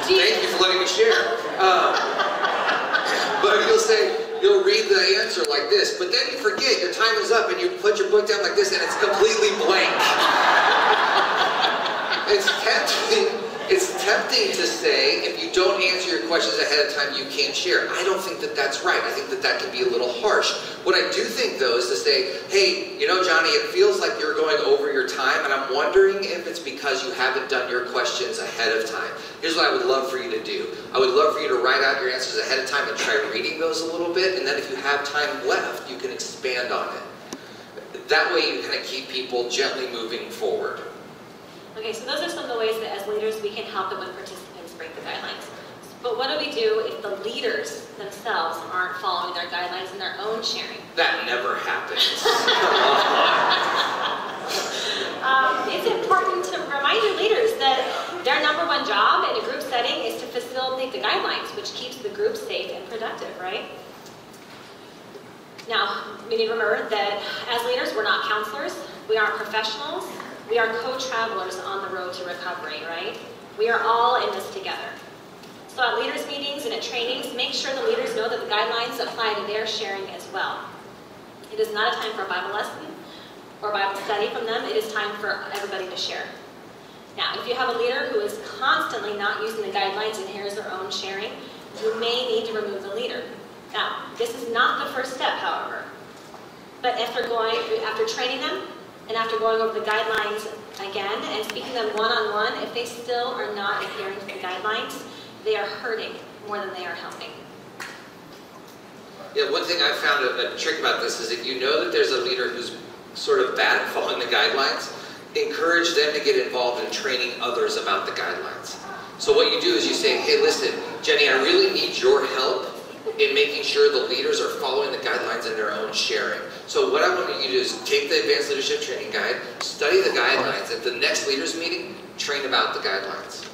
Thank you for letting me share. But you'll read the answer like this, but then you forget, your time is up, and you put your book down like this, and it's completely blank. It's tempting to say, if you don't answer your questions ahead of time, you can't share. I don't think that that's right. I think that that can be a little harsh. What I do think, though, is to say, hey, you know, Johnny, it feels like you're going over your time, and I'm wondering if it's because you haven't done your questions ahead of time. Here's what I would love for you to do. I would love for you to write out your answers ahead of time and try reading those a little bit, and then if you have time left, you can expand on it. That way you kind of keep people gently moving forward. Okay, so those are some of the ways that as leaders we can help them when participants break the guidelines. But what do we do if the leaders themselves aren't following their guidelines in their own sharing? That never happens. It's important to remind your leaders that their #1 job in a group setting is to facilitate the guidelines, which keeps the group safe and productive, right? Now, we need to remember that as leaders, we're not counselors, we aren't professionals, we are co-travelers on the road to recovery, right? We are all in this together. So at leaders' meetings and at trainings, make sure the leaders know that the guidelines apply to their sharing as well. It is not a time for a Bible lesson or Bible study from them. It is time for everybody to share. Now, if you have a leader who is constantly not using the guidelines and hears their own sharing, you may need to remove the leader. Now, this is not the first step, however. But after training them, and after going over the guidelines again and speaking to them one-on-one, if they still are not adhering to the guidelines, they are hurting more than they are helping. Yeah, one thing I found a trick about this is if you know that there's a leader who's sort of bad at following the guidelines, encourage them to get involved in training others about the guidelines. So what you do is you say, hey, listen, Jenny, I really need your help in making sure the leaders are following the guidelines in their own sharing. So what I want you to do is take the Advanced Leadership Training Guide, study the guidelines. At the next leaders meeting, train about the guidelines.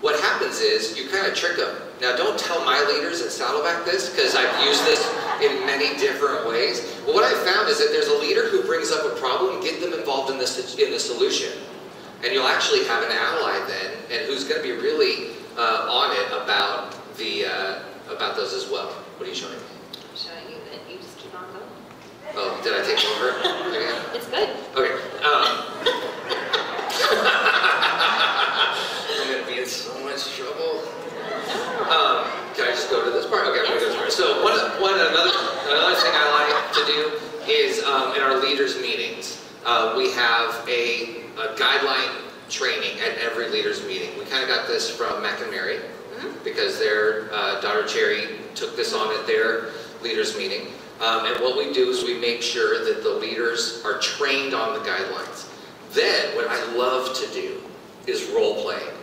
What happens is you kind of trick them. Now don't tell my leaders at Saddleback this, because I've used this in many different ways. But what I found is that there's a leader who brings up a problem, get them involved in the solution. And you'll actually have an ally then, and who's going to be really on it about those as well. What are you showing me? I'm showing you that you just keep on going. Oh, did I take over again? It's good. Okay. I'm going to be in so much trouble. Can I just go to this part? Okay, I'm going to go to this part. So another thing I like to do is in our leaders meetings, we have a guideline training at every leaders meeting. We kind of got this from Mac and Mary because their daughter Cherry took this on at their leaders meeting. And what we do is we make sure that the leaders are trained on the guidelines. Then what I love to do is role playing.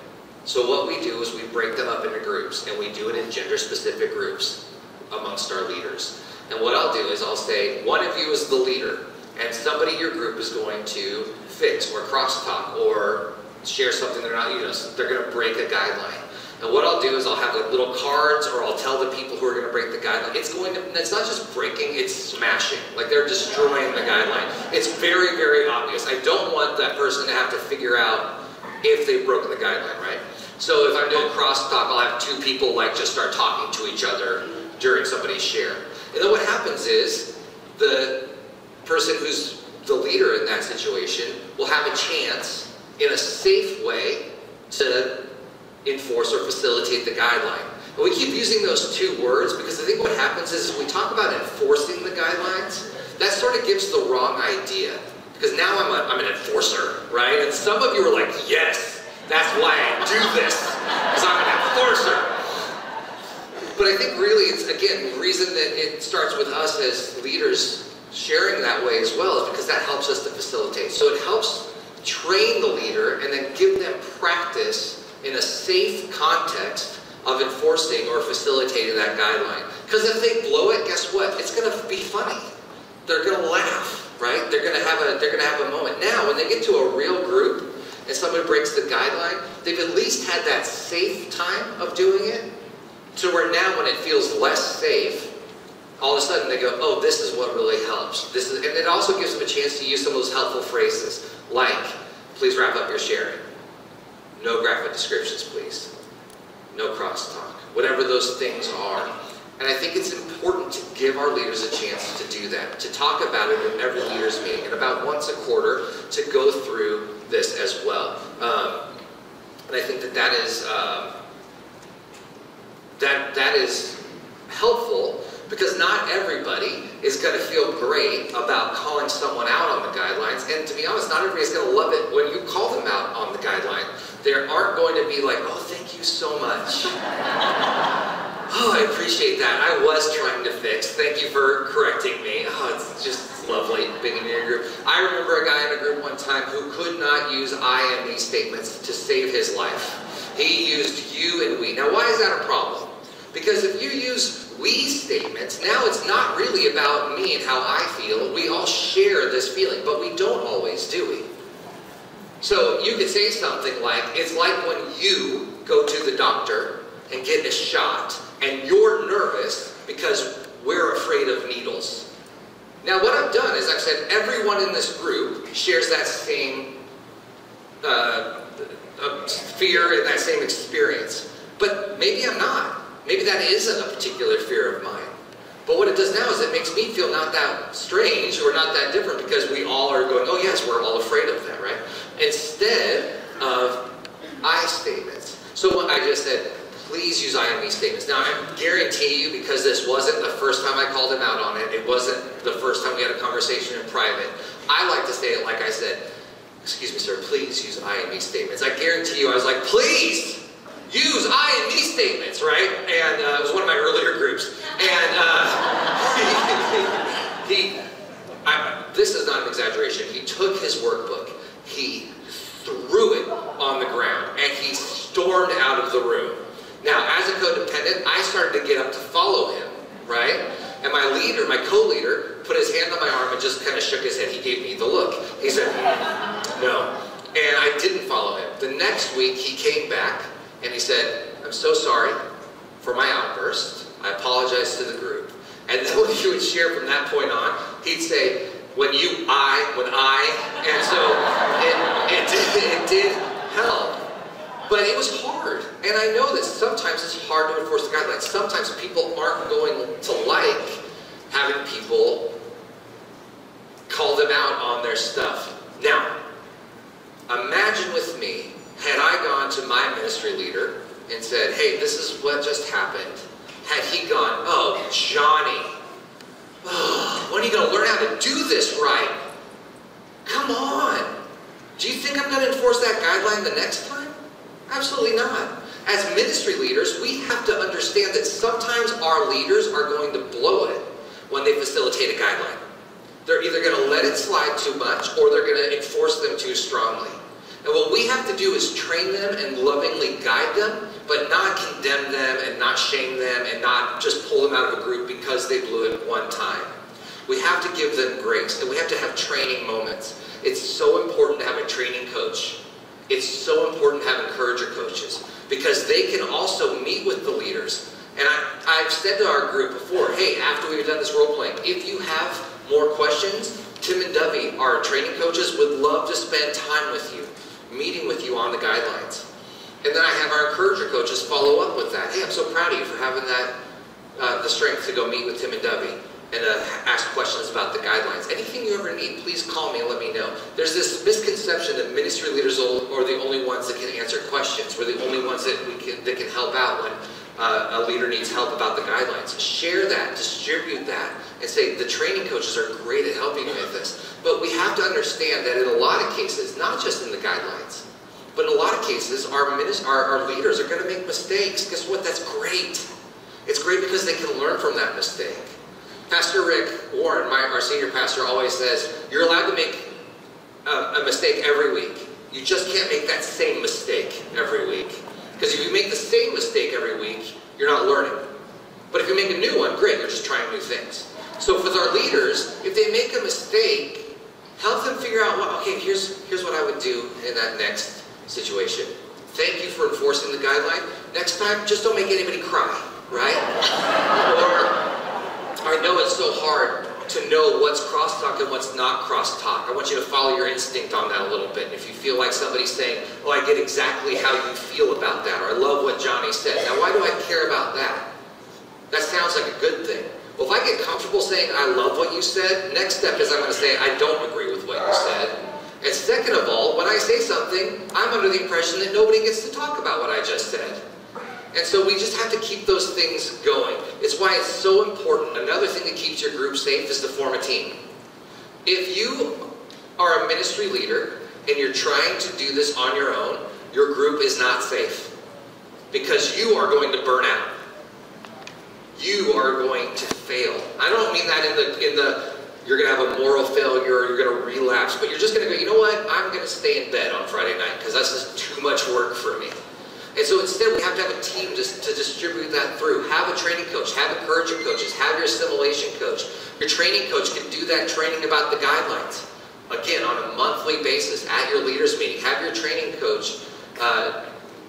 So what we do is we break them up into groups, and we do it in gender-specific groups amongst our leaders. And what I'll do is I'll say, one of you is the leader, and somebody in your group is going to fix or crosstalk or share something they're not using. They're going to break a guideline. And what I'll do is I'll have like little cards, or I'll tell the people who are going to break the guideline. It's not just breaking, it's smashing. Like they're destroying the guideline. It's very, very obvious. I don't want that person to have to figure out if they've broken the guideline, right? So if I'm doing crosstalk, I'll have two people like just start talking to each other during somebody's share. And then what happens is the person who's the leader in that situation will have a chance in a safe way to enforce or facilitate the guideline. And we keep using those two words because I think what happens is we talk about enforcing the guidelines, that sort of gives the wrong idea. Because now I'm an enforcer, right? And some of you are like, yes, that's why I do this, because I'm an enforcer. But I think really it's, again, the reason that it starts with us as leaders sharing that way as well is because that helps us to facilitate. So it helps train the leader and then give them practice in a safe context of enforcing or facilitating that guideline. Because if they blow it, guess what? It's going to be funny. They're going to laugh, right? They're going to have a moment. Now, when they get to a real group and somebody breaks the guideline, they've at least had that safe time of doing it, to where now when it feels less safe, all of a sudden they go, oh, this is what really helps. And it also gives them a chance to use some of those helpful phrases, like, please wrap up your sharing. No graphic descriptions, please. no crosstalk, whatever those things are. And I think it's important to give our leaders a chance to do that, to talk about it at every leaders meeting, and about once a quarter to go through this as well. And I think that is helpful, because not everybody is going to feel great about calling someone out on the guidelines. And to be honest, not everybody's going to love it when you call them out on the guideline. They aren't going to be like, oh, thank you so much. Oh, I appreciate that. I was trying to fix. Thank you for correcting me. Oh, it's just lovely being in your group. I remember a guy in a group one time who could not use I and me statements to save his life. He used you and we. Now, why is that a problem? Because if you use we statements, now it's not really about me and how I feel. We all share this feeling, but we don't always, do we? So you could say something like, it's like when you go to the doctor and get a shot, and you're nervous because we're afraid of needles. Now what I've done is I've said everyone in this group shares that same fear and that same experience. But maybe I'm not. Maybe that isn't a particular fear of mine. But what it does now is it makes me feel not that strange or not that different, because we all are going, oh yes, we're all afraid of that, right? Instead of I statements. So I just said, please use I and me statements. Now I guarantee you, because this wasn't the first time I called him out on it, it wasn't the first time we had a conversation in private, I like to say it like I said, excuse me sir, please use I and me statements. I guarantee you I was like, please! Use I and me statements, right? And it was one of my earlier groups. And this is not an exaggeration. He took his workbook, he threw it on the ground, and he stormed out of the room. Now, as a codependent, I started to get up to follow him, right? And my leader, my co-leader, put his hand on my arm and just kind of shook his head. He gave me the look. He said, no. And I didn't follow him. The next week, he came back, and he said, I'm so sorry for my outburst. I apologize to the group. And then when he would share from that point on, he'd say, when I, and so it did help. But it was hard. And I know that sometimes it's hard to enforce the guidelines. Sometimes people aren't going to like having people call them out on their stuff. Now, imagine with me, had I gone to my ministry leader and said, hey, this is what just happened. Had he gone, oh, Johnny, when are you going to learn how to do this right? Come on. Do you think I'm going to enforce that guideline the next time? Absolutely not. As ministry leaders, we have to understand that sometimes our leaders are going to blow it when they facilitate a guideline. They're either going to let it slide too much, or they're going to enforce them too strongly. And what we have to do is train them and lovingly guide them, but not condemn them and not shame them and not just pull them out of a group because they blew it one time. We have to give them grace, and we have to have training moments. It's so important to have a training coach. It's so important to have encourager coaches, because they can also meet with the leaders. And I've said to our group before, hey, after we've done this role playing, if you have more questions, Tim and Dovey, our training coaches, would love to spend time with you, meeting with you on the guidelines. And then I have our encourager coaches follow up with that. Hey, I'm so proud of you for having that, the strength to go meet with Tim and Dovey and ask questions about the guidelines. Anything you ever need, please call me and let me know. There's this misconception that ministry leaders are the only ones that can answer questions. We're the only ones that can help out when a leader needs help about the guidelines. Share that, distribute that, and say the training coaches are great at helping with this. But we have to understand that in a lot of cases, not just in the guidelines, but in a lot of cases, our leaders are going to make mistakes. Guess what? That's great. It's great because they can learn from that mistake. Pastor Rick Warren, our senior pastor, always says, you're allowed to make a mistake every week. You just can't make that same mistake every week. Because if you make the same mistake every week, you're not learning. But if you make a new one, great, you're just trying new things. So for our leaders, if they make a mistake, help them figure out, well, okay, here's what I would do in that next situation. Thank you for enforcing the guideline. Next time, just don't make anybody cry, right? Or, I know it's so hard to know what's crosstalk and what's not crosstalk. I want you to follow your instinct on that a little bit. If you feel like somebody's saying, oh, I get exactly how you feel about that, or I love what Johnny said. sounds like a good thing. Well, if I get comfortable saying I love what you said, next step is I'm going to say I don't agree with what you said. And second of all, when I say something, I'm under the impression that nobody gets to talk about what I just said. And so we just have to keep those things going. It's why it's so important. Another thing that keeps your group safe is to form a team. If you are a ministry leader and you're trying to do this on your own, your group is not safe. Because you are going to burn out. You are going to fail. I don't mean that in the you're going to have a moral failure, you're going to relapse, but you're just going to go, you know what, I'm going to stay in bed on Friday night because that's just too much work for me. And so instead we have to have a team to distribute that through. Have a training coach, have encouraging coaches, have your assimilation coach. Your training coach can do that training about the guidelines. Again, on a monthly basis at your leaders meeting, have your training coach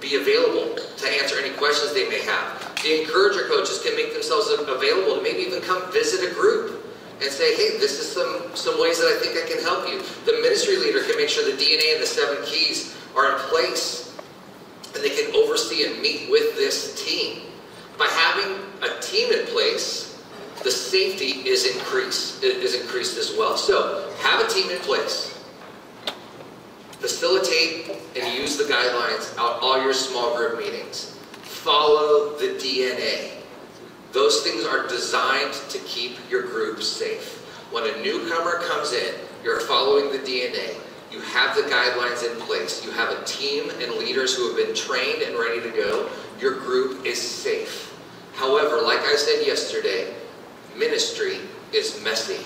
be available to answer any questions they may have. The encourager coaches can make themselves available to maybe even come visit a group and say, hey, this is some ways that I think I can help you. The ministry leader can make sure the DNA and the 7 keys are in place and they can oversee and meet with this team. By having a team in place, the safety is increased as well. So, have a team in place. Facilitate and use the guidelines out all your small group meetings. Follow the DNA. Those things are designed to keep your group safe. When a newcomer comes in, you're following the DNA. You have the guidelines in place. You have a team and leaders who have been trained and ready to go. Your group is safe. However, like I said yesterday, ministry is messy.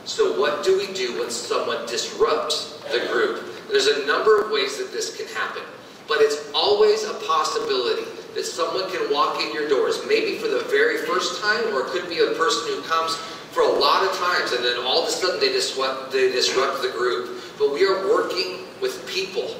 So what do we do when someone disrupts the group? There's a number of ways that this can happen. But it's always a possibility that someone can walk in your doors, maybe for the very first time, or it could be a person who comes for a lot of times, and then all of a sudden they disrupt the group. But we are working with people.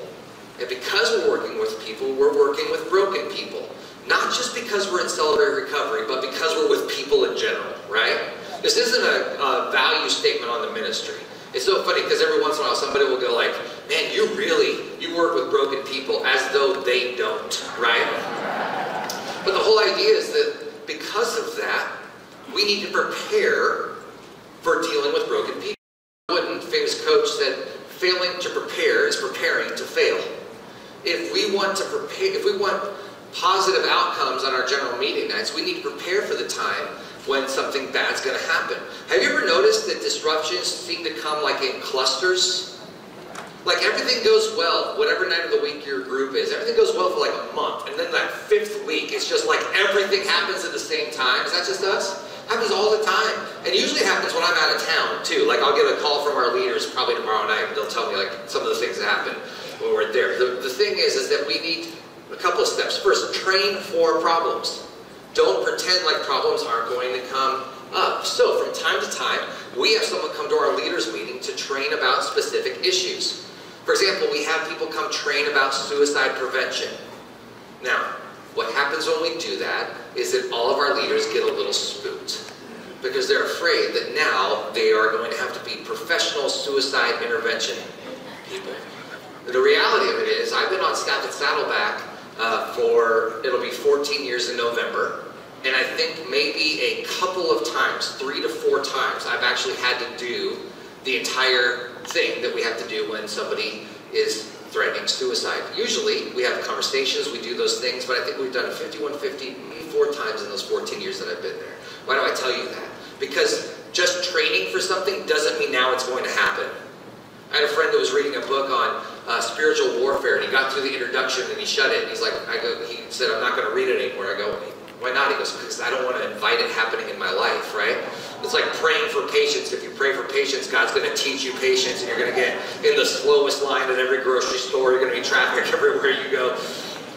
And because we're working with people, we're working with broken people. Not just because we're in Celebrate Recovery, but because we're with people in general, right? This isn't a value statement on the ministry. It's so funny because every once in a while somebody will go like, man, you work with broken people as though they don't, right? But the whole idea is that because of that, we need to prepare for dealing with broken people. One famous coach said, failing to prepare is preparing to fail. If we want to prepare, if we want positive outcomes on our general meeting nights, we need to prepare for the time when something bad's going to happen. Have you ever noticed that disruptions seem to come like in clusters? Like everything goes well, whatever night of the week your group is, everything goes well for like a month, and then that 5th week, it's just like everything happens at the same time. Is that just us? Happens all the time. And usually it happens when I'm out of town, too. Like, I'll get a call from our leaders probably tomorrow night, and they'll tell me, like, some of the things that happen when we're there. The thing is that we need a couple of steps. First, train for problems. Don't pretend like problems aren't going to come up. So, from time to time, we have someone come to our leaders meeting to train about specific issues. For example, we have people come train about suicide prevention. Now, what happens when we do that is that all of our leaders get a little spooked because they're afraid that now they are going to have to be professional suicide intervention people. The reality of it is, I've been on staff at Saddleback it'll be 14 years in November, and I think maybe a couple of times, 3 to 4 times, I've actually had to do the entire thing that we have to do when somebody is threatening suicide. Usually, we have conversations, we do those things, but I think we've done it 5150, 4 times in those 14 years that I've been there. Why do I tell you that? Because just training for something doesn't mean now it's going to happen. I had a friend that was reading a book on spiritual warfare, and he got through the introduction and he shut it. And he's like, he said, I'm not going to read it anymore. I go, why not? He goes, because I don't want to invite it happening in my life, right? It's like praying for patience. If you pray for patience, God's going to teach you patience, and you're going to get in the slowest line at every grocery store. You're going to be traffic everywhere you go.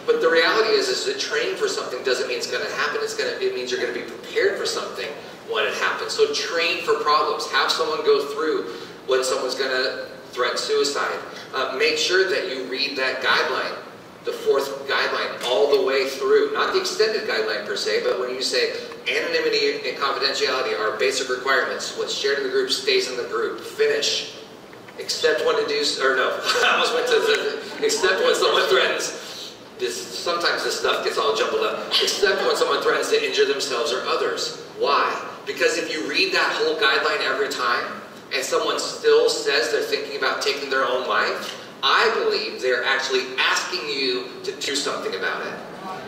But the reality is that training for something doesn't mean it's going to happen. It means you're going to be prepared for something when it happens. So train for problems. Have someone go through when someone's going to threaten suicide. Make sure that you read that guideline, the 4th guideline, all the way through. Not the extended guideline per se, but when you say anonymity and confidentiality are basic requirements. What's shared in the group stays in the group. Finish. Except when except when someone threatens. sometimes this stuff gets all jumbled up, except when someone threatens to injure themselves or others. Why? Because if you read that whole guideline every time, and someone still says they're thinking about taking their own life, I believe they're actually asking you to do something about it.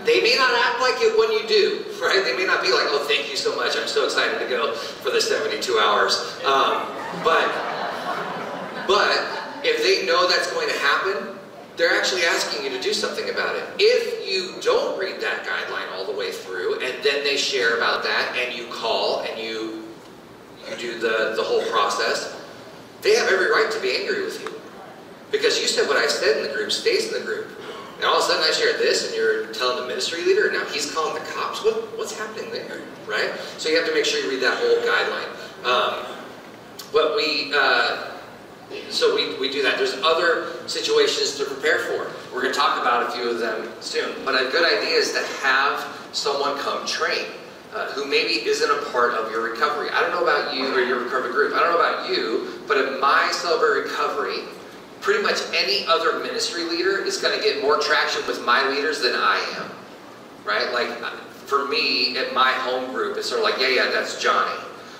They may not act like it when you do, right? They may not be like, oh, thank you so much, I'm so excited to go for the 72 hours. But if they know that's going to happen, they're actually asking you to do something about it. If you don't read that guideline all the way through, and then they share about that, and you call, and you do the whole process, they have every right to be angry with you. Because you said what I said in the group stays in the group. And all of a sudden I share this, and you're telling the ministry leader, and now he's calling the cops. What's happening there, right? So you have to make sure you read that whole guideline. So we do that. There's other situations to prepare for. We're going to talk about a few of them soon. But a good idea is to have someone come train who maybe isn't a part of your recovery. I don't know about you or your recovery group. I don't know about you, but in my Celebrate Recovery, pretty much any other ministry leader is going to get more traction with my leaders than I am, right? Like, for me, at my home group, it's sort of like, yeah, that's Johnny.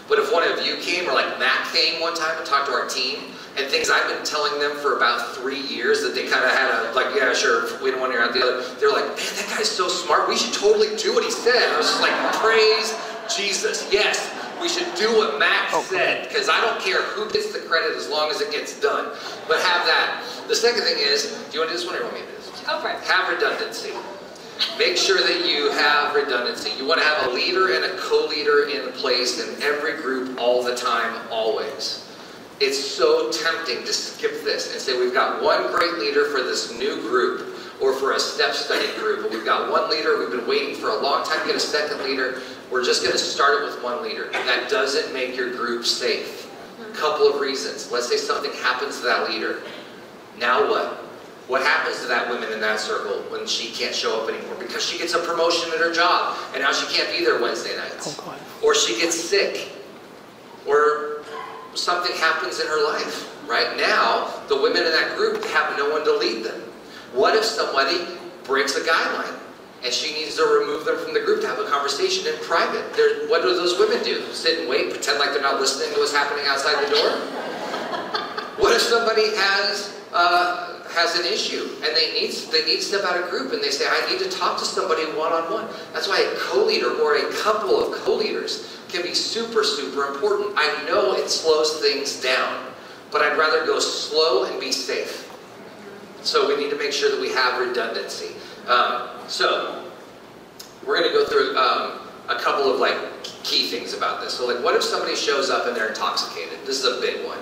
But if one of you came, or like Matt came one time and talked to our team, and things I've been telling them for about 3 years that they kind of had a, like, yeah, sure, we don't want to hear out the other, they're like, man, that guy's so smart, we should totally do what he said. I was just like, praise Jesus. Yes, we should do what Matt said, because I don't care who gets the credit as long as it gets done. But have that. The second thing is, do you want to do this one or do you want me to do this? Go for it. Have redundancy. Make sure that you have redundancy. You want to have a leader and a co-leader in place in every group all the time, always. It's so tempting to skip this and say we've got one great leader for this new group or for a step study group, and we've got one leader, we've been waiting for a long time to get a second leader, we're just going to start it with one leader. That doesn't make your group safe. A couple of reasons. Let's say something happens to that leader. Now what? What happens to that woman in that circle when she can't show up anymore? Because she gets a promotion at her job, and now she can't be there Wednesday nights. Or she gets sick. Or something happens in her life. Right now, the women in that group have no one to lead them. What if somebody breaks a guideline, and she needs to remove them from the group to have a conversation in private? What do those women do? Sit and wait, pretend like they're not listening to what's happening outside the door? What if somebody has an issue and they need to step out of group and they say, I need to talk to somebody one-on-one? That's why a co-leader or a couple of co-leaders can be super, super important. I know it slows things down, but I'd rather go slow and be safe. So we need to make sure that we have redundancy. So we're going to go through a couple of like key things about this. So like, what if somebody shows up and they're intoxicated? This is a big one.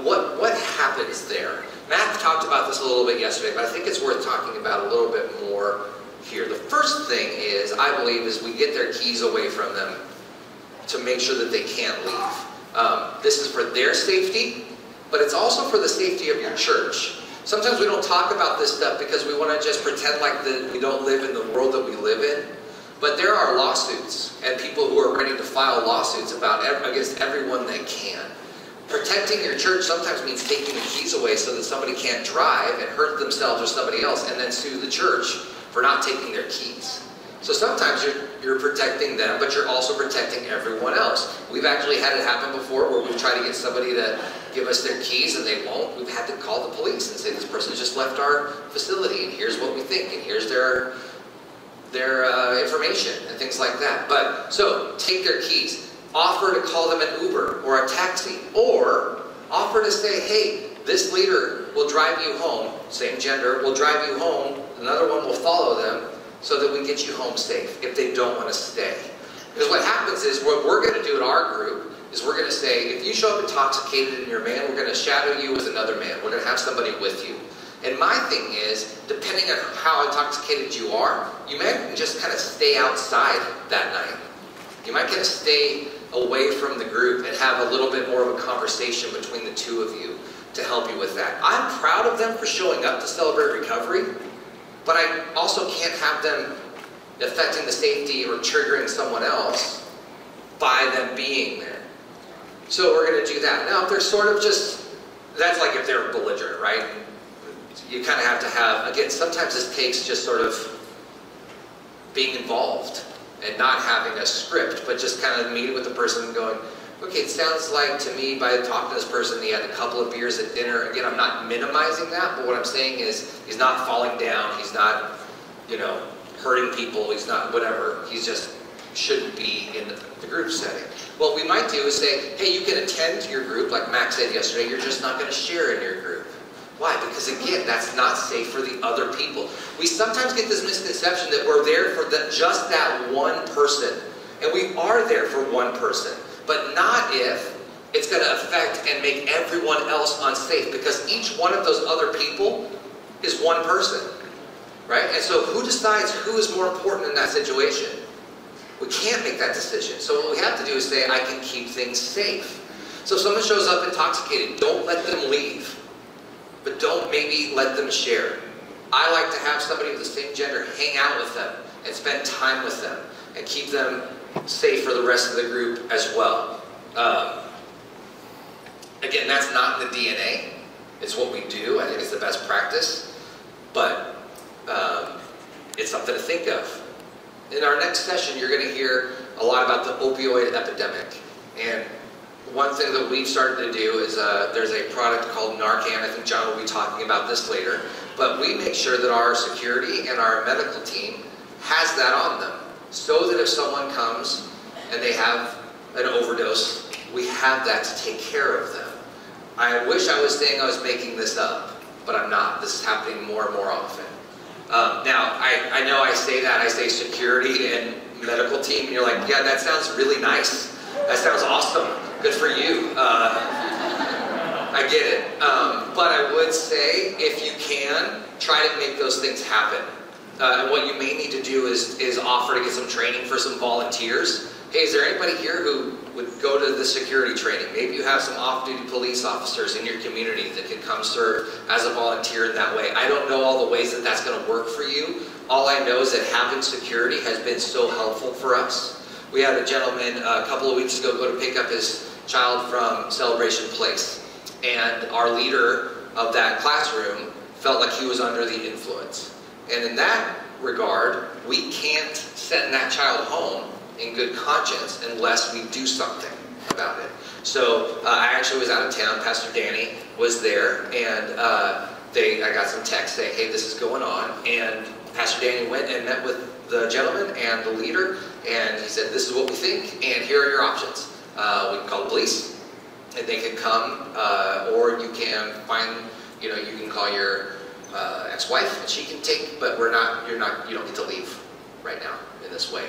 What happens there? Matt talked about this a little bit yesterday, but I think it's worth talking about a little bit more here. The first thing is, I believe, is we get their keys away from them to make sure that they can't leave. This is for their safety, but it's also for the safety of your church. Sometimes we don't talk about this stuff because we want to just pretend like we don't live in the world that we live in. But there are lawsuits and people who are ready to file lawsuits against everyone they can. Protecting your church sometimes means taking the keys away so that somebody can't drive and hurt themselves or somebody else and then sue the church for not taking their keys. So sometimes you're protecting them, but you're also protecting everyone else. We've actually had it happen before where we've tried to get somebody to give us their keys and they won't. We've had to call the police and say, this person just left our facility and here's what we think and here's their information and things like that. But so take their keys. Offer to call them an Uber or a taxi, or offer to say, hey, this leader will drive you home, same gender, will drive you home, another one will follow them so that we get you home safe if they don't want to stay. Because what happens is, what we're going to do in our group is we're going to say, if you show up intoxicated in your man, we're going to shadow you with another man. We're going to have somebody with you. And my thing is, depending on how intoxicated you are, you might just kind of stay outside that night. You might kind of stay away from the group and have a little bit more of a conversation between the two of you to help you with that. I'm proud of them for showing up to celebrate recovery, but I also can't have them affecting the safety or triggering someone else by them being there. So we're going to do that. Now, if they're sort of just, that's like if they're belligerent, right? you kind of have to have, again, sometimes this takes just sort of being involved and not having a script, but just kind of meeting with the person and going, okay, it sounds like to me by talking to this person, he had a couple of beers at dinner. Again, I'm not minimizing that, but what I'm saying is he's not falling down. He's not, you know, hurting people. He's not whatever. He's just shouldn't be in the group setting. What we might do is say, hey, you can attend your group, like Max said yesterday, you're just not going to share in your group. Why? Because again, that's not safe for the other people. We sometimes get this misconception that we're there for just that one person. And we are there for one person. But not if it's going to affect and make everyone else unsafe. Because each one of those other people is one person. Right? And so who decides who is more important in that situation? We can't make that decision. So what we have to do is say, I can keep things safe. So if someone shows up intoxicated, don't let them leave. But don't maybe let them share. I like to have somebody of the same gender hang out with them and spend time with them and keep them safe for the rest of the group as well. Again, that's not in the DNA. It's what we do. I think it's the best practice. But it's something to think of. In our next session, you're going to hear a lot about the opioid epidemic. And one thing that we've started to do is there's a product called Narcan. I think John will be talking about this later. But we make sure that our security and our medical team has that on them. So that if someone comes and they have an overdose, we have that to take care of them. I wish I was saying I was making this up, but I'm not. This is happening more and more often. Now, I know I say that, I say security and medical team, and you're like, yeah, that sounds really nice. That sounds awesome. Good for you. I get it. But I would say, if you can, try to make those things happen. And what you may need to do is offer to get some training for some volunteers. Hey, is there anybody here who would go to the security training? Maybe you have some off-duty police officers in your community that can come serve as a volunteer in that way. I don't know all the ways that that's going to work for you. All I know is that having security has been so helpful for us. We had a gentleman a couple of weeks ago go to pick up his child from Celebration Place. And our leader of that classroom felt like he was under the influence. And in that regard, we can't send that child home in good conscience unless we do something about it. So I actually was out of town. Pastor Danny was there, and I got some text saying, hey, this is going on. And Pastor Danny went and met with the gentleman and the leader, and he said, this is what we think, and here are your options. We can call the police, and they can come, or you can find, you can call your ex-wife, and she can take, but you don't get to leave right now in this way.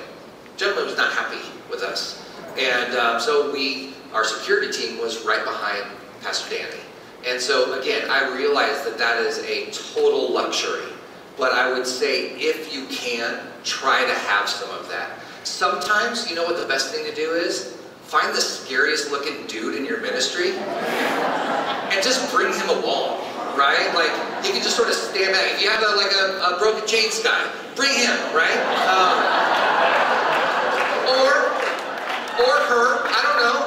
The gentleman was not happy with us. And so our security team was right behind Pastor Danny. And so again, I realize that that is a total luxury. But I would say, if you can, try to have some of that. Sometimes, you know what the best thing to do is? Find the scariest looking dude in your ministry and just bring him along, right? Like, he can just sort of stand back. If you have a broken chains guy, bring him, right? Or her, I don't know,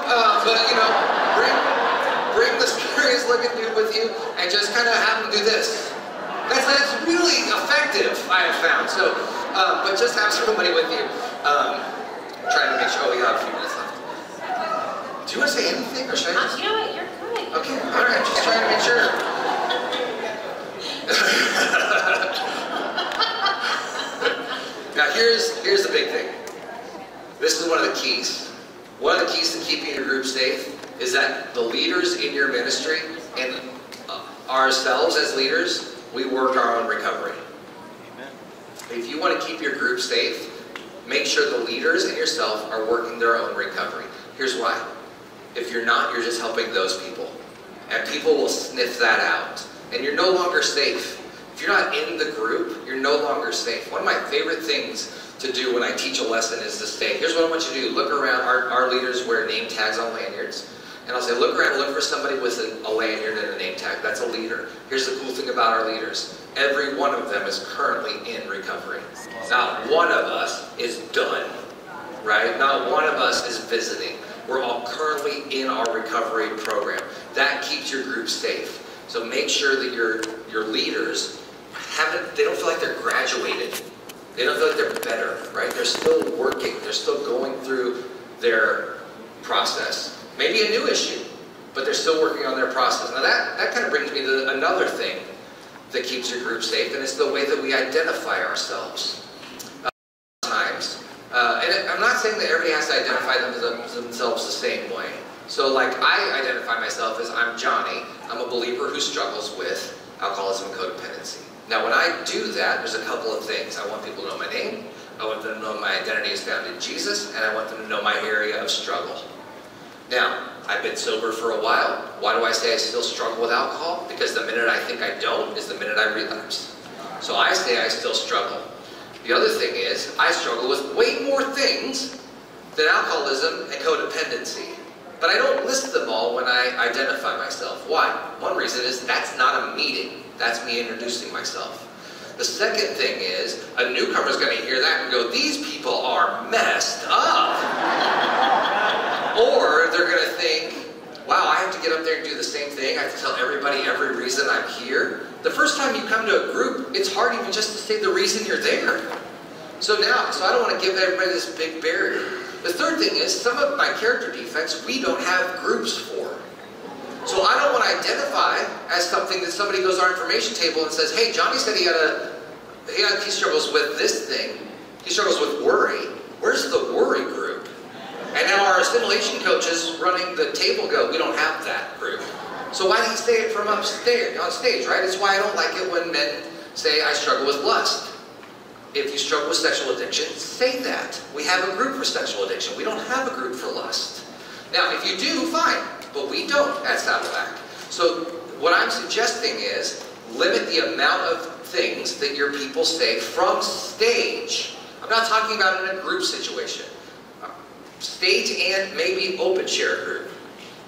but bring the scariest looking dude with you and just kind of have him do this. That's really effective, I have found. So, but just have somebody with you. Trying to make sure we have a few minutes left. Do you want to say anything, or should I just? You know what, you're good. Okay, all right, just trying to make sure. Now here's the big thing. This is one of the keys. One of the keys to keeping your group safe is that the leaders in your ministry and ourselves as leaders, we work our own recovery. Amen. If you want to keep your group safe, make sure the leaders and yourself are working their own recovery. Here's why. If you're not, you're just helping those people. And people will sniff that out. And you're no longer safe. If you're not in the group, you're no longer safe. One of my favorite things to do when I teach a lesson is to say, here's what I want you to do. Look around. Our leaders wear name tags on lanyards. And I'll say, look around and look for somebody with a lanyard and a name tag. That's a leader. Here's the cool thing about our leaders. Every one of them is currently in recovery. Not one of us is done, right? Not one of us is visiting. We're all currently in our recovery program. That keeps your group safe. So make sure that your leaders they don't feel like they're graduated. They don't feel like they're better, right? They're still working. They're still going through their process. Maybe a new issue, but they're still working on their process. Now that kind of brings me to another thing that keeps your group safe, and it's the way that we identify ourselves. Sometimes, and I'm not saying that everybody has to identify themselves the same way. So like I identify myself as I'm Johnny. I'm a believer who struggles with alcoholism and codependency. Now when I do that, there's a couple of things. I want people to know my name, I want them to know my identity is found in Jesus, and I want them to know my area of struggle. Now, I've been sober for a while. Why do I say I still struggle with alcohol? Because the minute I think I don't is the minute I relapse. So I say I still struggle. The other thing is, I struggle with way more things than alcoholism and codependency. But I don't list them all when I identify myself. Why? One reason is that's not a meeting. That's me introducing myself. The second thing is, a newcomer is going to hear that and go, these people are messed up. Or they're going to think, wow, I have to get up there and do the same thing. I have to tell everybody every reason I'm here. The first time you come to a group, it's hard even just to say the reason you're there. So I don't want to give everybody this big barrier. The third thing is, some of my character defects we don't have groups for. So I don't want to identify as something that somebody goes to our information table and says, hey, Johnny said he struggles with this thing. He struggles with worry. Where's the worry group? And now our assimilation coaches running the table go, we don't have that group. So why do you say it from upstairs, on stage, right? It's why I don't like it when men say, I struggle with lust. If you struggle with sexual addiction, say that. We have a group for sexual addiction. We don't have a group for lust. Now, if you do, fine. But we don't at Saddleback. So what I'm suggesting is limit the amount of things that your people say from stage. I'm not talking about in a group situation. Stage and maybe open share group.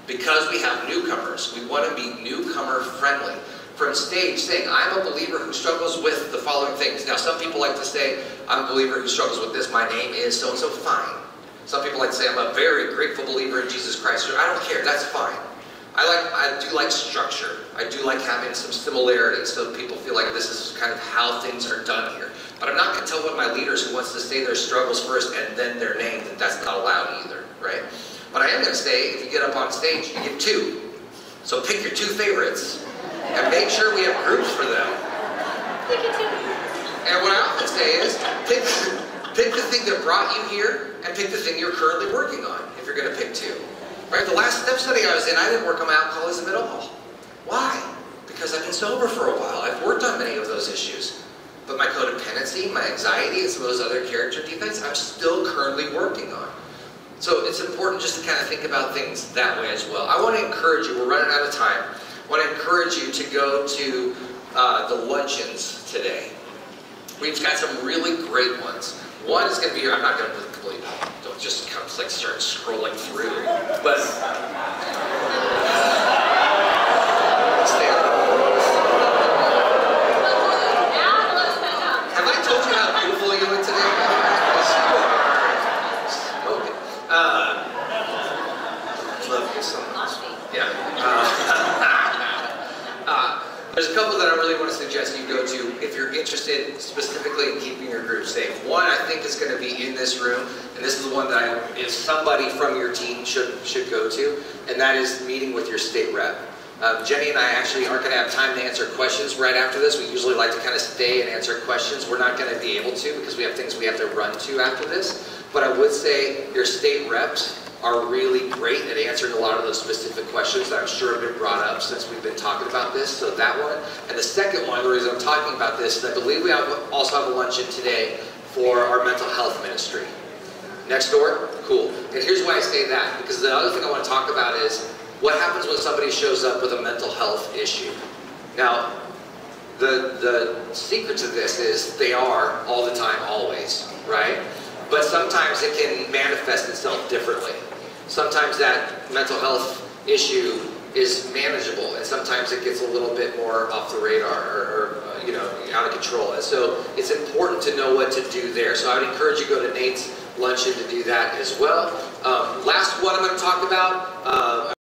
Because we have newcomers, we want to be newcomer friendly. From stage, saying, I'm a believer who struggles with the following things. Now, some people like to say, I'm a believer who struggles with this, my name is so-and-so, fine. Some people like to say, I'm a very grateful believer in Jesus Christ. I don't care, that's fine. I do like structure. I do like having some similarities so people feel like this is kind of how things are done here. But I'm not going to tell one of my leaders who wants to say their struggles first and then their name that that's not allowed either, right? But I am going to say, if you get up on stage, you get two. So pick your two favorites. And make sure we have groups for them. And what I often say is, pick the thing that brought you here, and pick the thing you're currently working on, if you're going to pick two. Right? The last step study I was in, I didn't work on my alcoholism at all. Why? Because I've been sober for a while. I've worked on many of those issues. But my codependency, my anxiety, and some of those other character defects, I'm still currently working on. So it's important just to kind of think about things that way as well. I want to encourage you, we're running out of time. I want to encourage you to go to the luncheons today. We've got some really great ones. One is going to be here. I'm not going to complete. Don't just kind of like start scrolling through. But have I told you how beautiful you look today? Smoking. Love you so much. Yeah. There's a couple that I really want to suggest you go to if you're interested specifically in keeping your group safe. One I think is going to be in this room, and this is the one that if somebody from your team should go to, and that is meeting with your state rep. Jenny and I actually aren't going to have time to answer questions right after this. We usually like to kind of stay and answer questions. We're not going to be able to because we have things we have to run to after this. But I would say your state reps are really great at answering a lot of those specific questions that I'm sure have been brought up since we've been talking about this. So that one. And the second one, the reason I'm talking about this is I believe we also have a luncheon today for our mental health ministry. Next door? Cool. And here's why I say that. Because the other thing I want to talk about is what happens when somebody shows up with a mental health issue. Now, the secret to this is they are all the time, always, right? But sometimes it can manifest itself differently. Sometimes that mental health issue is manageable, and sometimes it gets a little bit more off the radar or out of control. And so it's important to know what to do there. So I would encourage you to go to Nate's luncheon to do that as well. Last one I'm going to talk about.